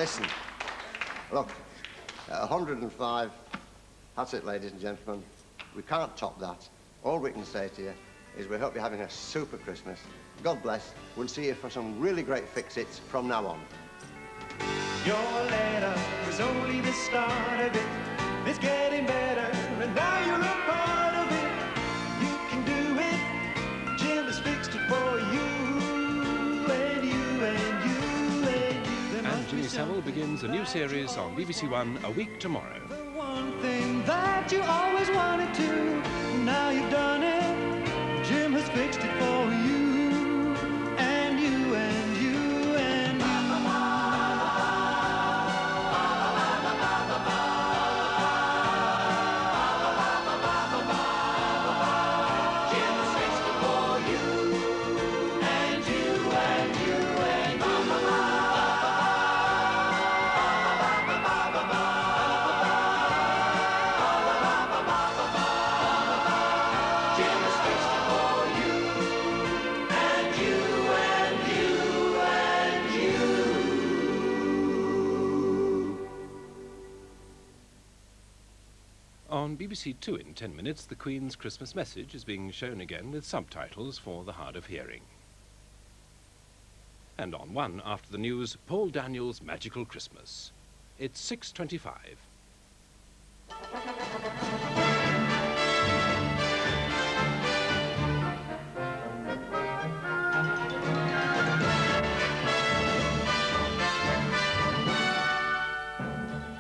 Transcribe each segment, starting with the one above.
Listen. Look, 105, that's it, ladies and gentlemen. We can't top that. All we can say to you is we hope you're having a super Christmas. God bless. We'll see you for some really great fix-its from now on. Your letter was only the start of it. It's getting better, and now you're a part of it. You can do it. Jim has fixed it for you, and you, and you, and you. And Jimmy Savile begins a new series on BBC1 a week tomorrow. The one thing that you always wanted to, now you've done it. Jim has fixed it for you, and you, and you, and you. On BBC2 in 10 minutes, the Queen's Christmas message is being shown again with subtitles for the hard of hearing. And on 1 after the news, Paul Daniels' Magical Christmas. It's 6:25.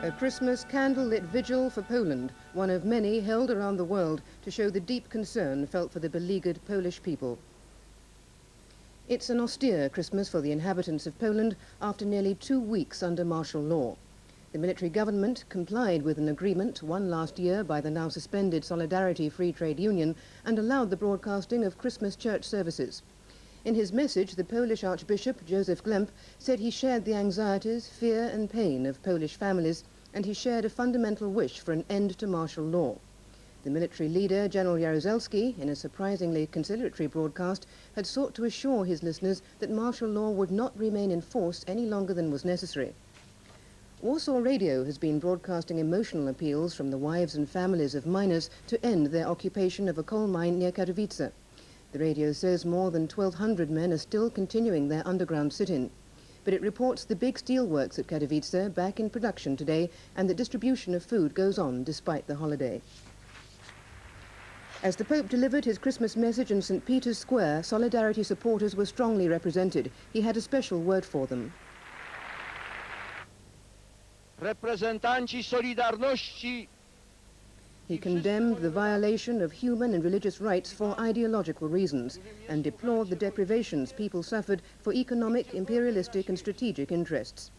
A Christmas candle-lit vigil for Poland, one of many held around the world to show the deep concern felt for the beleaguered Polish people. It's an austere Christmas for the inhabitants of Poland after nearly 2 weeks under martial law. The military government complied with an agreement won last year by the now suspended Solidarity Free Trade Union and allowed the broadcasting of Christmas church services. In his message, the Polish Archbishop, Joseph Glemp, said he shared the anxieties, fear and pain of Polish families, and he shared a fundamental wish for an end to martial law. The military leader, General Jaruzelski, in a surprisingly conciliatory broadcast, had sought to assure his listeners that martial law would not remain in force any longer than was necessary. Warsaw Radio has been broadcasting emotional appeals from the wives and families of miners to end their occupation of a coal mine near Katowice. The radio says more than 1,200 men are still continuing their underground sit-in. But it reports the big steelworks at Katowice back in production today, and the distribution of food goes on despite the holiday. As the Pope delivered his Christmas message in St. Peter's Square, Solidarity supporters were strongly represented. He had a special word for them. Reprezentanci Solidarności. He condemned the violation of human and religious rights for ideological reasons and deplored the deprivations people suffered for economic, imperialistic and strategic interests.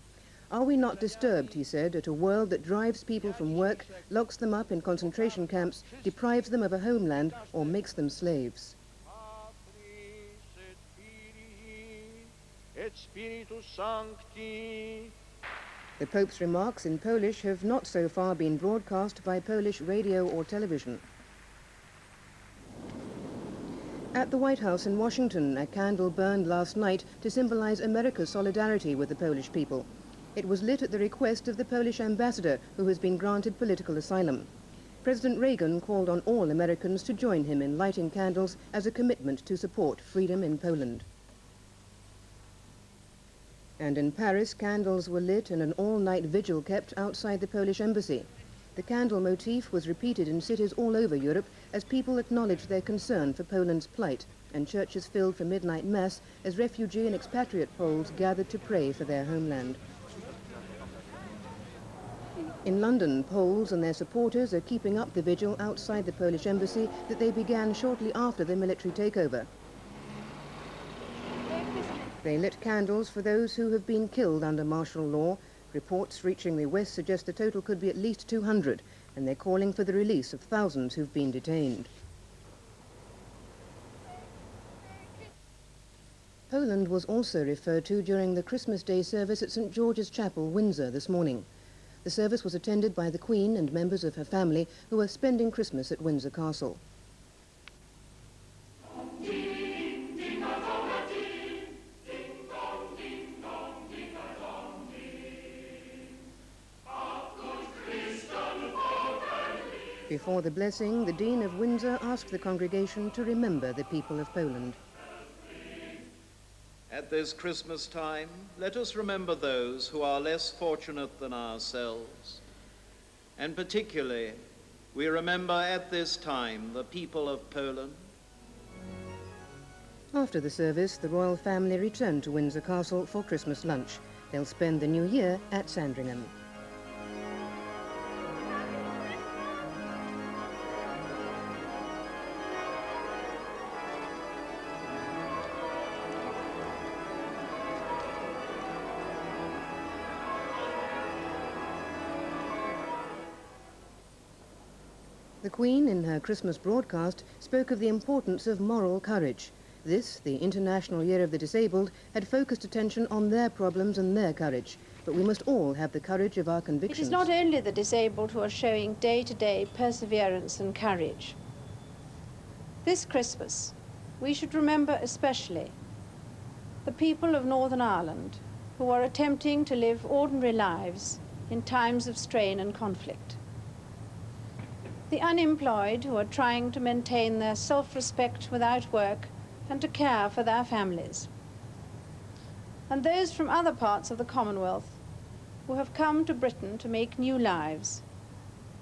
Are we not disturbed, he said, at a world that drives people from work, locks them up in concentration camps, deprives them of a homeland or makes them slaves? Et Spiritus Sancti. The Pope's remarks in Polish have not so far been broadcast by Polish radio or television. At the White House in Washington, a candle burned last night to symbolize America's solidarity with the Polish people. It was lit at the request of the Polish ambassador, who has been granted political asylum. President Reagan called on all Americans to join him in lighting candles as a commitment to support freedom in Poland. And in Paris, candles were lit and an all-night vigil kept outside the Polish embassy. The candle motif was repeated in cities all over Europe as people acknowledged their concern for Poland's plight, and churches filled for midnight mass as refugee and expatriate Poles gathered to pray for their homeland. In London, Poles and their supporters are keeping up the vigil outside the Polish embassy that they began shortly after the military takeover. They lit candles for those who have been killed under martial law. Reports reaching the West suggest the total could be at least 200, and they're calling for the release of thousands who've been detained. Poland was also referred to during the Christmas Day service at St. George's Chapel, Windsor, this morning. The service was attended by the Queen and members of her family who are spending Christmas at Windsor Castle. Before the blessing, the Dean of Windsor asked the congregation to remember the people of Poland. At this Christmas time, let us remember those who are less fortunate than ourselves. And particularly, we remember at this time the people of Poland. After the service, the royal family returned to Windsor Castle for Christmas lunch. They'll spend the new year at Sandringham. The Queen, in her Christmas broadcast, spoke of the importance of moral courage. This, the International Year of the Disabled, had focused attention on their problems and their courage. But we must all have the courage of our convictions. It is not only the disabled who are showing day-to-day perseverance and courage. This Christmas, we should remember especially the people of Northern Ireland who are attempting to live ordinary lives in times of strain and conflict. The unemployed who are trying to maintain their self-respect without work and to care for their families. And those from other parts of the Commonwealth who have come to Britain to make new lives,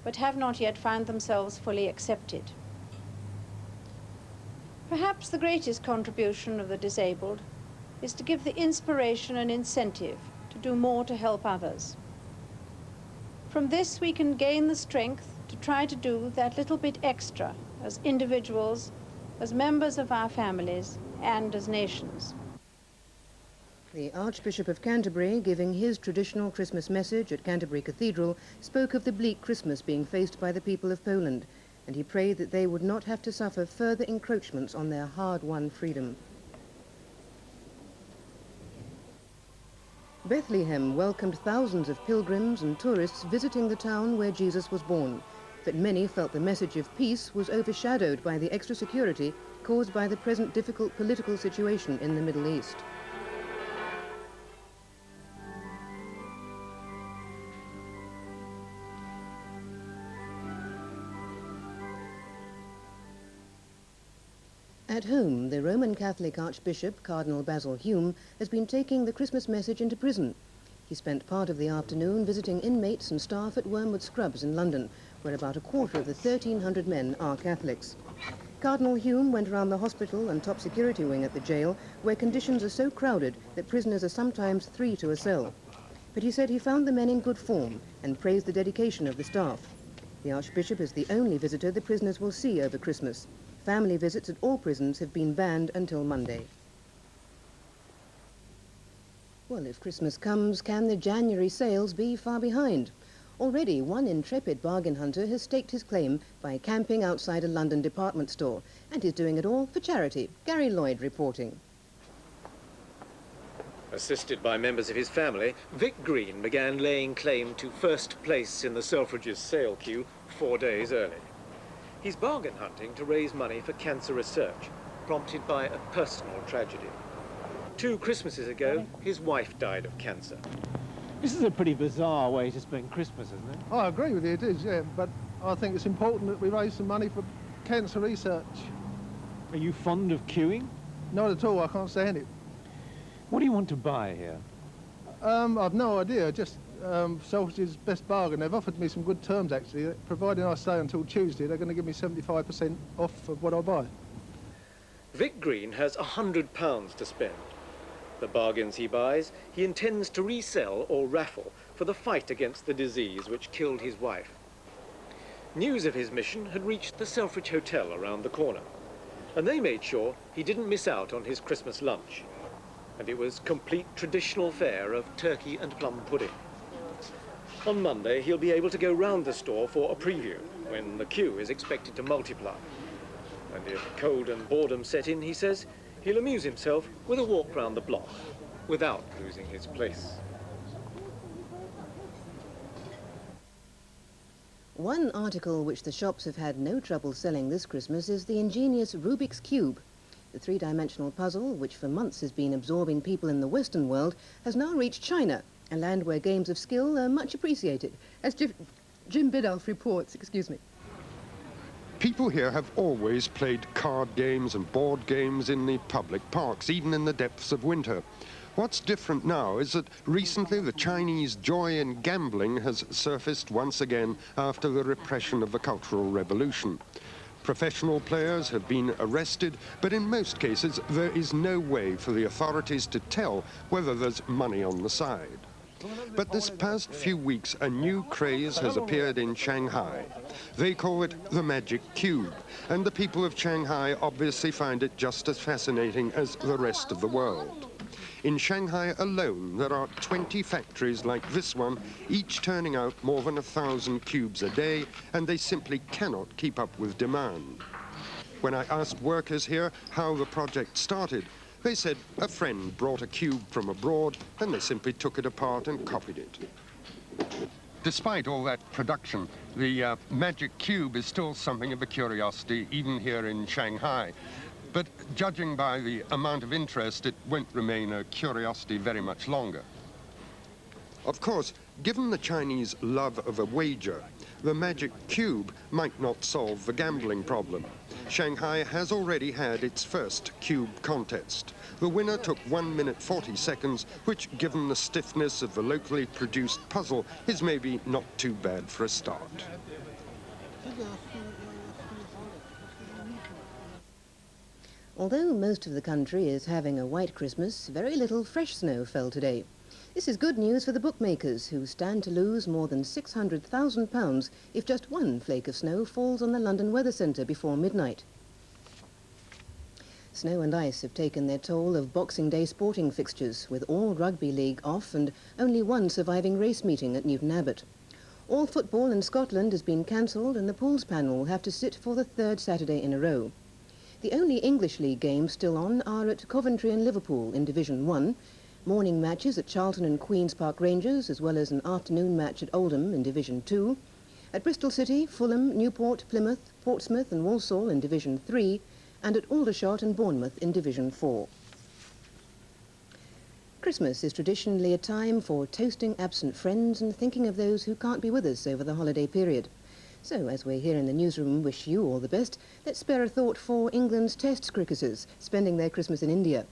but have not yet found themselves fully accepted. Perhaps the greatest contribution of the disabled is to give the inspiration and incentive to do more to help others. From this we can gain the strength to try to do that little bit extra as individuals, as members of our families, and as nations. The Archbishop of Canterbury, giving his traditional Christmas message at Canterbury Cathedral, spoke of the bleak Christmas being faced by the people of Poland, and he prayed that they would not have to suffer further encroachments on their hard-won freedom. Bethlehem welcomed thousands of pilgrims and tourists visiting the town where Jesus was born, but many felt the message of peace was overshadowed by the extra security caused by the present difficult political situation in the Middle East. At home, the Roman Catholic Archbishop, Cardinal Hume, has been taking the Christmas message into prison. He spent part of the afternoon visiting inmates and staff at Wormwood Scrubs in London, where about a quarter of the 1,300 men are Catholics. Cardinal Hume went around the hospital and top security wing at the jail, where conditions are so crowded that prisoners are sometimes 3 to a cell. But he said he found the men in good form and praised the dedication of the staff. The Archbishop is the only visitor the prisoners will see over Christmas. Family visits at all prisons have been banned until Monday. Well, if Christmas comes, can the January sales be far behind? Already, one intrepid bargain hunter has staked his claim by camping outside a London department store, and he's doing it all for charity. Gary Lloyd reporting. Assisted by members of his family, Vic Green began laying claim to first place in the Selfridges sale queue 4 days early. He's bargain hunting to raise money for cancer research, prompted by a personal tragedy. 2 Christmases ago, his wife died of cancer. This is a pretty bizarre way to spend Christmas, isn't it? I agree with you, it is, yeah, but I think it's important that we raise some money for cancer research. Are you fond of queuing? Not at all, I can't stand it. What do you want to buy here? I've no idea, just Selfridges' best bargain. They've offered me some good terms, actually. Providing I stay until Tuesday, they're going to give me 75% off of what I buy. Vic Green has £100 to spend. The bargains he buys, he intends to resell or raffle for the fight against the disease which killed his wife. News of his mission had reached the Selfridge Hotel around the corner, and they made sure he didn't miss out on his Christmas lunch. And it was complete traditional fare of turkey and plum pudding. On Monday, he'll be able to go round the store for a preview, when the queue is expected to multiply. And if cold and boredom set in, he says, he'll amuse himself with a walk round the block, without losing his place. One article which the shops have had no trouble selling this Christmas is the ingenious Rubiks Cube. The 3-dimensional puzzle, which for months has been absorbing people in the Western world, has now reached China, a land where games of skill are much appreciated, as Jim Biddulph reports, excuse me. People here have always played card games and board games in the public parks, even in the depths of winter. What's different now is that recently the Chinese joy in gambling has surfaced once again after the repression of the Cultural Revolution. Professional players have been arrested, but in most cases there is no way for the authorities to tell whether there's money on the side. But this past few weeks, a new craze has appeared in Shanghai. They call it the Magic Cube, and the people of Shanghai obviously find it just as fascinating as the rest of the world. In Shanghai alone, there are 20 factories like this one, each turning out more than 1,000 cubes a day, and they simply cannot keep up with demand. When I asked workers here how the project started, they said a friend brought a cube from abroad and they simply took it apart and copied it. Despite all that production, the Magic Cube is still something of a curiosity, even here in Shanghai. But judging by the amount of interest, it won't remain a curiosity very much longer. Of course, given the Chinese love of a wager, the Magic Cube might not solve the gambling problem. Shanghai has already had its first cube contest. The winner took 1 minute 40 seconds, which, given the stiffness of the locally produced puzzle, is maybe not too bad for a start. Although most of the country is having a white Christmas, very little fresh snow fell today. This is good news for the bookmakers, who stand to lose more than £600,000 if just one flake of snow falls on the London Weather Centre before midnight. Snow and ice have taken their toll of Boxing Day sporting fixtures, with all rugby league off and only one surviving race meeting at Newton Abbot. All football in Scotland has been cancelled, and the pools panel will have to sit for the third Saturday in a row. The only English League games still on are at Coventry and Liverpool in Division 1, morning matches at Charlton and Queen's Park Rangers, as well as an afternoon match at Oldham in Division 2, at Bristol City, Fulham, Newport, Plymouth, Portsmouth and Walsall in Division 3, and at Aldershot and Bournemouth in Division 4. Christmas is traditionally a time for toasting absent friends and thinking of those who can't be with us over the holiday period. So, as we're here in the newsroom, wish you all the best, let's spare a thought for England's Test cricketers spending their Christmas in India.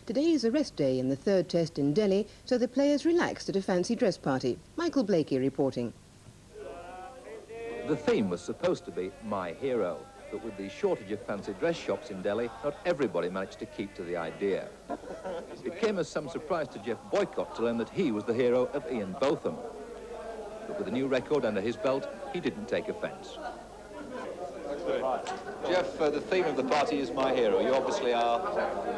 Today is a rest day in the third Test in Delhi, so the players relaxed at a fancy dress party. Michael Blakey reporting. The theme was supposed to be My Hero, but with the shortage of fancy dress shops in Delhi, not everybody managed to keep to the idea. It came as some surprise to Jeff Boycott to learn that he was the hero of Ian Botham. But with a new record under his belt, he didn't take offence. Jeff, the theme of the party is My Hero. You obviously are...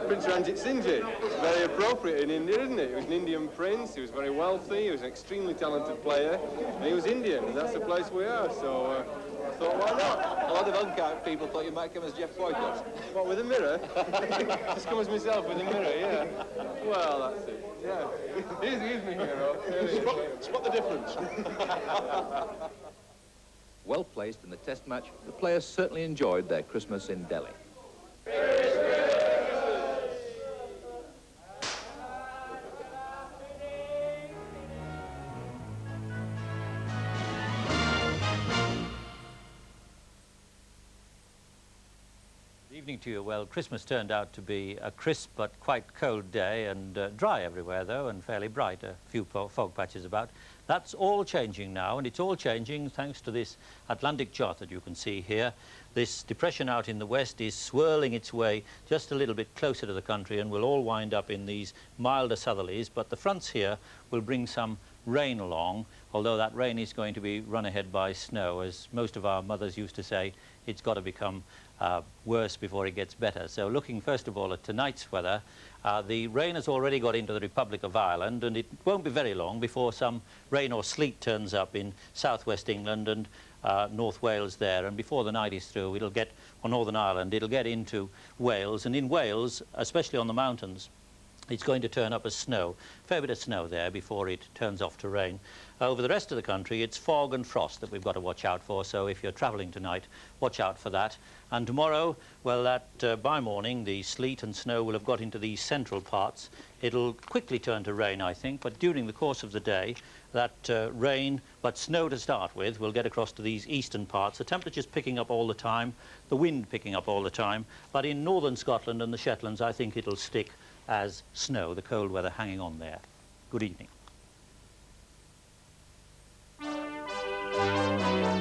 Prince Ranjit Singh Ji. It's very appropriate in India, isn't it? He was an Indian prince, he was very wealthy, he was an extremely talented player, and he was Indian, and that's the place we are, so I thought, why not? A lot of unkind people thought you might come as Jeff Boycott. What, with a mirror? Just come as myself with a mirror, yeah. Well, that's it, yeah. He's my hero. Spot the difference. Well placed in the Test match, the players certainly enjoyed their Christmas in Delhi. Evening to you. Well, Christmas turned out to be a crisp but quite cold day, and dry everywhere though, and fairly bright, a few fog patches about. That's all changing now, and it's all changing thanks to this Atlantic chart that you can see here. This depression out in the west is swirling its way just a little bit closer to the country, and will all wind up in these milder southerlies, but the fronts here will bring some rain along, although that rain is going to be run ahead by snow. As most of our mothers used to say, it's got to become worse before it gets better. So looking first of all at tonight's weather, the rain has already got into the Republic of Ireland, and it won't be very long before some rain or sleet turns up in southwest England and North Wales there, and before the night is through it'll get on Northern Ireland, it'll get into Wales, and in Wales, especially on the mountains, It's going to turn up as snow, a fair bit of snow there before it turns off to rain. Over the rest of the country, it's fog and frost that we've got to watch out for, so if you're travelling tonight, watch out for that. And tomorrow, well, by morning, the sleet and snow will have got into these central parts. It'll quickly turn to rain, I think, but during the course of the day, that rain, but snow to start with, will get across to these eastern parts. The temperature's picking up all the time, the wind picking up all the time, but in northern Scotland and the Shetlands, I think it'll stick as snow, the cold weather hanging on there. Good evening.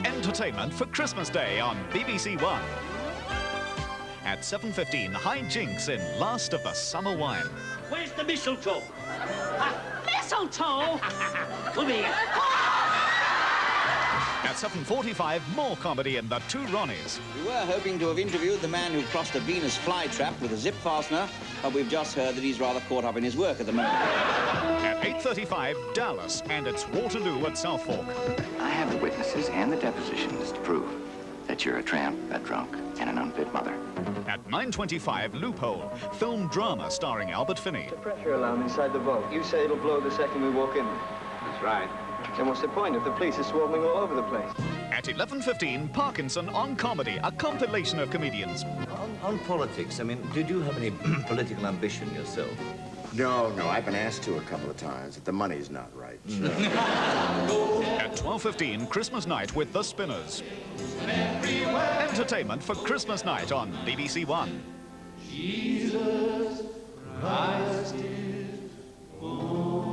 Entertainment for Christmas Day on BBC1. At 7:15, high jinks in Last of the Summer Wine. Where's the mistletoe? Mistletoe? Come here. At 7:45, more comedy in The Two Ronnies. We were hoping to have interviewed the man who crossed a Venus flytrap with a zip fastener, but we've just heard that he's rather caught up in his work at the moment. At 8:35, Dallas and its Waterloo at Southfork. I have the witnesses and the depositions to prove that you're a tramp, a drunk, and an unfit mother. At 9:25, Loophole, film drama starring Albert Finney. The pressure alarm inside the vault. You say it'll blow the second we walk in. That's right. Then what's the point if the police are swarming all over the place? At 11:15, Parkinson on Comedy, a compilation of comedians. On politics, I mean, did you have any political ambition yourself? No, I've been asked to a couple of times, but the money's not right. At 12:15, Christmas night with the Spinners. Entertainment for Christmas night on BBC1. Jesus Christ is born.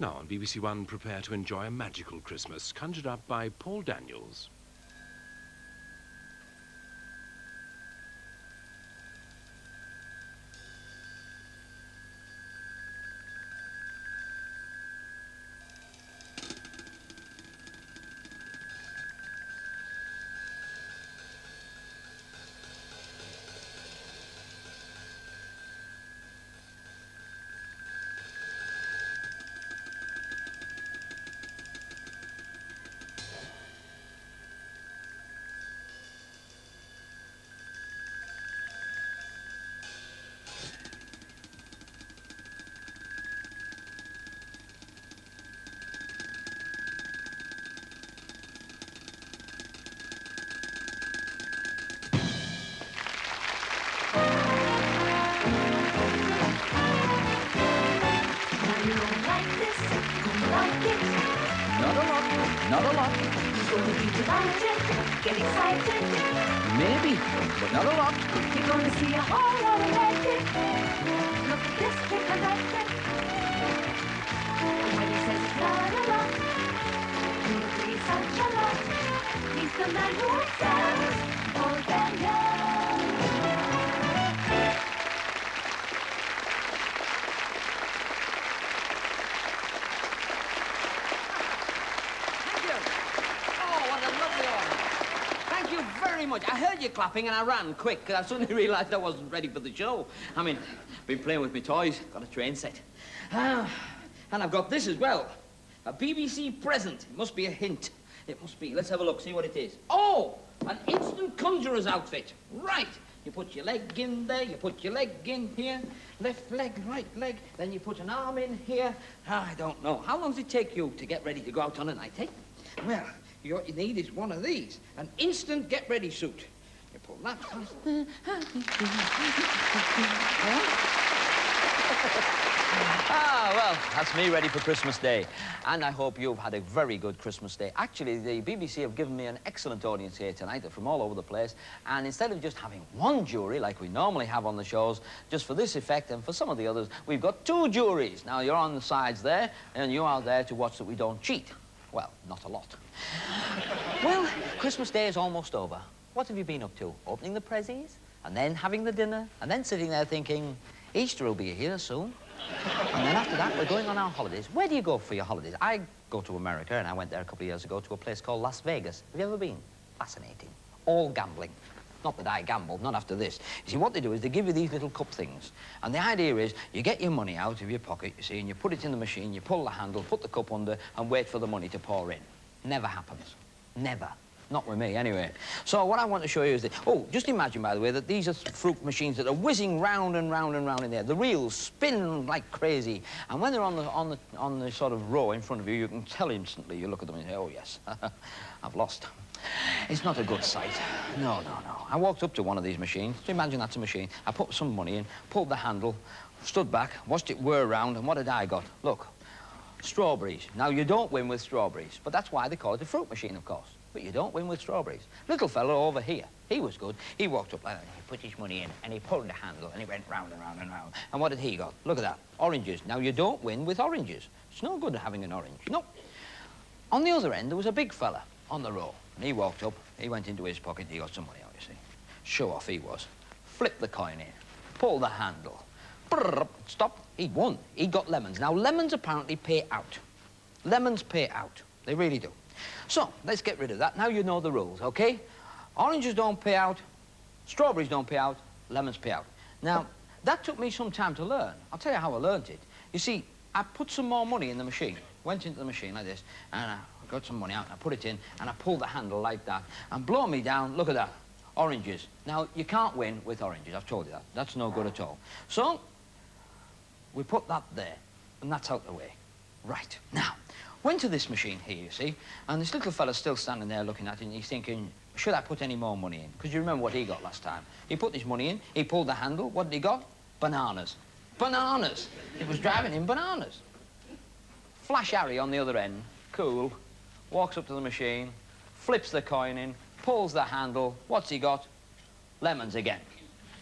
Now on BBC1, prepare to enjoy a magical Christmas, conjured up by Paul Daniels. Not a lot. You're going to be delighted, get excited. Maybe, but not a lot. You're going to see a whole lot of magic. Look at this trick and that trick. And when he says it's not a lot, you'll agree it's such a lot. He's the man who excels, Paul Daniels. Much. I heard you clapping and I ran quick because I suddenly realised I wasn't ready for the show. I mean, been playing with my toys, got a train set. And I've got this as well. A BBC present. It must be a hint. It must be. Let's have a look, see what it is. Oh, an instant conjurer's outfit. Right. You put your leg in there, you put your leg in here, left leg, right leg, then you put an arm in here. I don't know. How long does it take you to get ready to go out on a night, eh? Well, what you need is one of these, an instant get-ready suit. You pull that past. Well, that's me ready for Christmas Day. And I hope you've had a very good Christmas Day. Actually, the BBC have given me an excellent audience here tonight. They're from all over the place. And instead of just having one jury, like we normally have on the shows, just for this effect and for some of the others, we've got two juries. Now, you're on the sides there, and you are there to watch that we don't cheat. Well, not a lot. Well, Christmas Day is almost over. What have you been up to? Opening the prezzies, and then having the dinner, and then sitting there thinking, Easter will be here soon. And then after that, we're going on our holidays. Where do you go for your holidays? I go to America, and I went there a couple of years ago to a place called Las Vegas. Have you ever been? Fascinating. All gambling. Not that I gambled, not after this. You see, what they do is they give you these little cup things. And the idea is you get your money out of your pocket, you see, and you put it in the machine, you pull the handle, put the cup under, and wait for the money to pour in. Never happens. Never. Not with me, anyway. So what I want to show you is that... Oh, just imagine, by the way, that these are fruit machines that are whizzing round and round and round in there. The reels spin like crazy. And when they're on the sort of row in front of you, you can tell instantly. You look at them and say, oh, yes, I've lost. It's not a good sight. No, no, no. I walked up to one of these machines. So imagine that's a machine. I put some money in, pulled the handle, stood back, watched it whir around, and what had I got? Look, strawberries. Now, you don't win with strawberries, but that's why they call it a fruit machine, of course. But you don't win with strawberries. Little fellow over here, he was good. He walked up like that, and he put his money in, and he pulled the handle, and he went round and round and round. And what had he got? Look at that, oranges. Now, you don't win with oranges. It's no good having an orange. No. On the other end, there was a big fella on the row, and he walked up, he went into his pocket, he got some money out, you see. Show off he was. Flipped the coin in, pulled the handle. Brrr, stop, he'd won. He'd got lemons. Now, lemons apparently pay out. Lemons pay out. They really do. So, let's get rid of that. Now you know the rules, OK? Oranges don't pay out, strawberries don't pay out, lemons pay out. Now, that took me some time to learn. I'll tell you how I learned it. You see, I put some more money in the machine, went into the machine like this, and I got some money out, and I put it in, and I pulled the handle like that, and blow me down, look at that, oranges. Now, you can't win with oranges, I've told you that. That's no good at all. So, we put that there, and that's out the way. Right, now, went to this machine here, you see, and this little fella's still standing there looking at it, and he's thinking, should I put any more money in? Because you remember what he got last time. He put his money in, he pulled the handle, what did he got? Bananas. Bananas! It was driving him bananas. Flash Harry on the other end, cool, walks up to the machine, flips the coin in, pulls the handle, what's he got? Lemons again.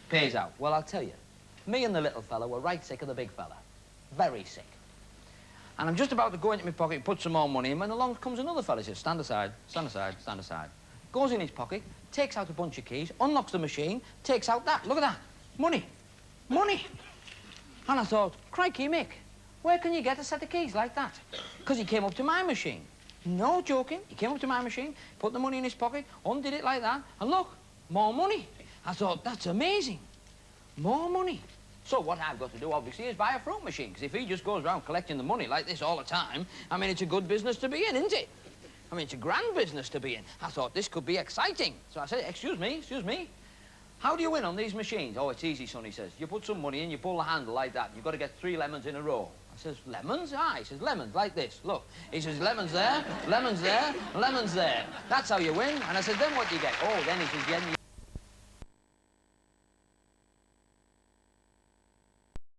Pays out. Well, I'll tell you, me and the little fella were right sick of the big fella. Very sick. And I'm just about to go into my pocket and put some more money in when along comes another fella. He says, stand aside, stand aside, stand aside. Goes in his pocket, takes out a bunch of keys, unlocks the machine, takes out that. Look at that. Money. Money. And I thought, crikey, Mick, where can you get a set of keys like that? Because he came up to my machine. No joking. He came up to my machine, put the money in his pocket, undid it like that, and look, more money. I thought, that's amazing. More money. So what I've got to do, obviously, is buy a fruit machine, because if he just goes around collecting the money like this all the time, I mean, it's a good business to be in, isn't it? I mean, it's a grand business to be in. I thought this could be exciting. So I said, excuse me, how do you win on these machines? Oh, it's easy, son, he says. You put some money in, you pull the handle like that. You've got to get 3 lemons in a row. I says, lemons? Ah, he says, lemons, like this, look. He says, lemons there, lemons there, lemons there. That's how you win. And I said, then what do you get? Oh, then he says,